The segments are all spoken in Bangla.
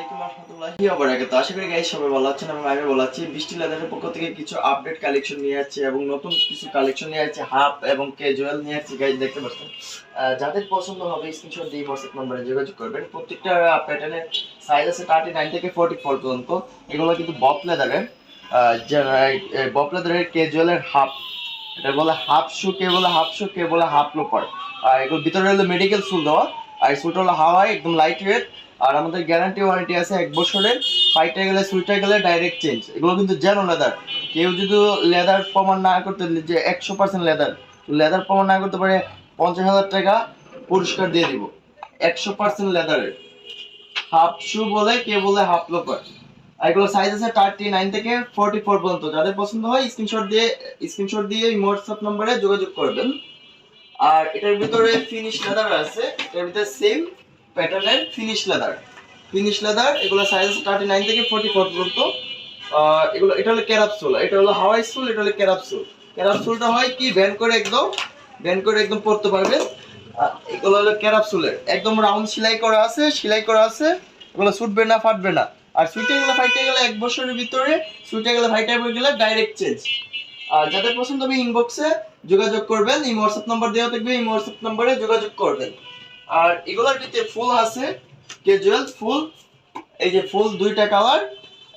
আলাইকুম রাহমাতুল্লাহি ওয়া বারাকাতুহু। আশা করি গাইস সবাই ভালো আছেন এবং আমি ভালো আছি। বৃষ্টি লেদারের পক্ষ থেকে কিছু আপডেট কালেকশন নিয়ে যাচ্ছে এবং নতুন কিছু কালেকশন নিয়ে যাচ্ছে, হাফ এবং ক্যাজুয়াল নিয়ে যাচ্ছে গাইস, দেখতে পাচ্ছেন। যাদের পছন্দ হবে স্ক্রিনশট দিয়ে WhatsApp নম্বরে যোগাযোগ করবেন। প্রত্যেকটা প্যাটার্নের সাইজ আছে 39 থেকে 44 পর্যন্ত। এগুলো কিন্তু বব লেদারের, বব লেদারের ক্যাজুয়ালের হাফ, এটা বলে হাফ শু, কে বলে হাফ শু, কে বলে হাফ লোপার। আর এগুলোর ভিতরে হলো মেডিকেল সুল দেওয়া, আর সুলটা হলো হাওয়াই, একদম লাইট ওয়েট। আর আমাদের গ্যারান্টি ওয়ারেন্টি আছে 1 বছরের। ফাইটে গেলে সুইটে গেলে ডাইরেক্ট চেঞ্জ। এগুলো কিন্তু জেনো লেদার। কেউ যদি লেদার প্রমাণ না করতে, যে 100% লেদার, লেদার প্রমাণ না করতে পারে, 50,000 টাকা পুরস্কার দিয়ে দিব। 100% লেদারের হাফ শু বলে, কে বলে হাফ লোপার। আর এগুলো সাইজ আছে 39 থেকে 44 পর্যন্ত। যাদের পছন্দ হয় স্ক্রিনশট দিয়ে WhatsApp নম্বরে যোগাযোগ করবেন। আর এটার ভিতরে ফিনিশ লেদার আছে, এটার ভিতরে সেম প্যাটার্নের ফিনিশ লেদার। এগুলো সাইজ আছে 39 থেকে 44 পর্যন্ত। এগুলো, এটা হলো ক্যারাপসুল, এটা হলো হাওয়াই সুল, এটা হলো ক্যারাপসুল। ক্যারাপসুলটা হয় কি ব্যান্ড করে একদম পড়তে পারবে। এগুলো হলো ক্যারাপসুলের, একদম রাউন্ড সেলাই করা আছে। এগুলো ছুটবে না, ফাটবে না। আর সুইটে গেলে ফাইটে গেলে 1 বছরের ভিতরে, সুইটে গেলে ফাইটে গেলে ডাইরেক্ট চেঞ্জ। আর যাদের পছন্দ হবে ইনবক্সে যোগাযোগ করবেন, এই WhatsApp নাম্বার দেওয়া থাকবে, এই WhatsApp নম্বরে যোগাযোগ করবেন। আর এগুলোর ভিতরে ফুল আছে, ক্যাজুয়াল ফুল। এই যে ফুল দুইটা কালার,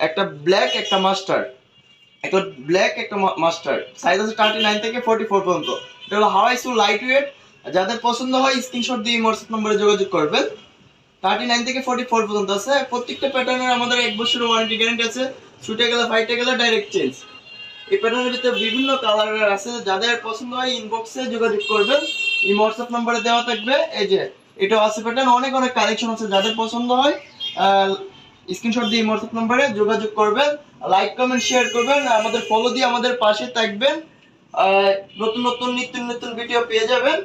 একটা ব্ল্যাক একটা মাস্টার্ড, সাইজ আছে 39 থেকে 44 পর্যন্ত। এটা হলো হাওয়াই সুল, লাইট ওয়েট। যাদের পছন্দ হয় স্ক্রিনশট দিয়ে WhatsApp নম্বরে যোগাযোগ করবেন। 39 থেকে 44 পর্যন্ত আছে। প্রত্যেকটা প্যাটার্নের আমাদের 1 বছরের ওয়ারেন্টি গ্যারান্টি আছে। ছুটে গেলে ফাইটে গেলে ডাইরেক্ট চেঞ্জ। এই প্যাটার্নের ভিতরে বিভিন্ন কালারের আছে। যাদের পছন্দ হয় ইনবক্সে যোগাযোগ করবেন, এই WhatsApp নম্বরে দেওয়া থাকবে। এই যে এটা আছে প্যাটার্ন, অনেক কালেকশন আছে। যাদের পছন্দ হয় স্ক্রিনশট দিয়ে WhatsApp নম্বরে যোগাযোগ করবেন। লাইক কমেন্ট শেয়ার করবেন, আমাদের ফলো দিয়ে আমাদের পাশে থাকবেন। নতুন নিত্য ভিডিও পেয়ে যাবেন।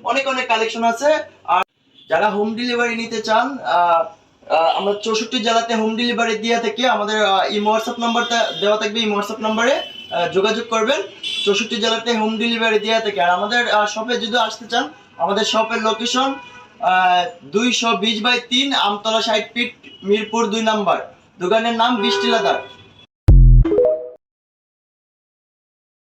অনেক কালেকশন আছে। আর যারা হোম ডেলিভারি নিতে চান, আমরা 64 জেলাতে হোম ডেলিভারি দিয়ে থাকি। আমাদের এই WhatsApp নাম্বারটা দেওয়া থাকবে, এই WhatsApp নাম্বারে যোগাযোগ করবেন। 64 জেলাতে হোম ডেলিভারি দিয়ে থাকি। আর আমাদের শপে যদি আসতে চান, আমাদের শপের location 220/3 Amtala 60 feet, Mirpur 2 number. দোকানের নাম বৃষ্টি লেদার।